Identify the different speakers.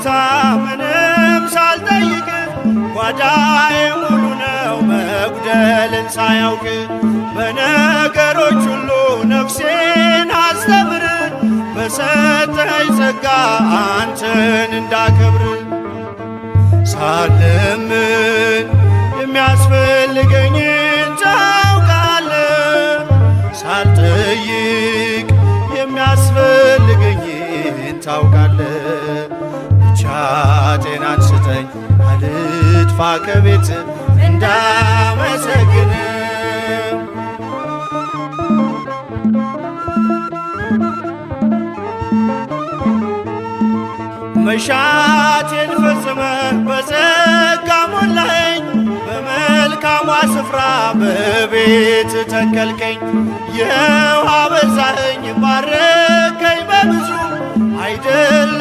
Speaker 1: ጌታ ምንም ሳልጠይቅ ጓዳዬ ሙሉ ነው መጉደልን ሳያውቅ በነገሮች ሁሉ ነፍሴን አስተምር በሰጠኝ ጸጋ አንተን እንዳከብር ሳልለምን የሚያስፈልገኝን ታውቃለህ ሳልጠይቅ የሚያስፈልገኝን ታውቃለህ ብቻ ጤናን ስጠኝ አልጥፋ ከቤት እንዳመሰግን መሻቴን ፈጽመህ በጸጋ ሞላኸኝ በመልካሟ ስፍራ በቤት ተከልከኝ የውሃ በዛኸኝ ባረከኝ በብዙ አይደለም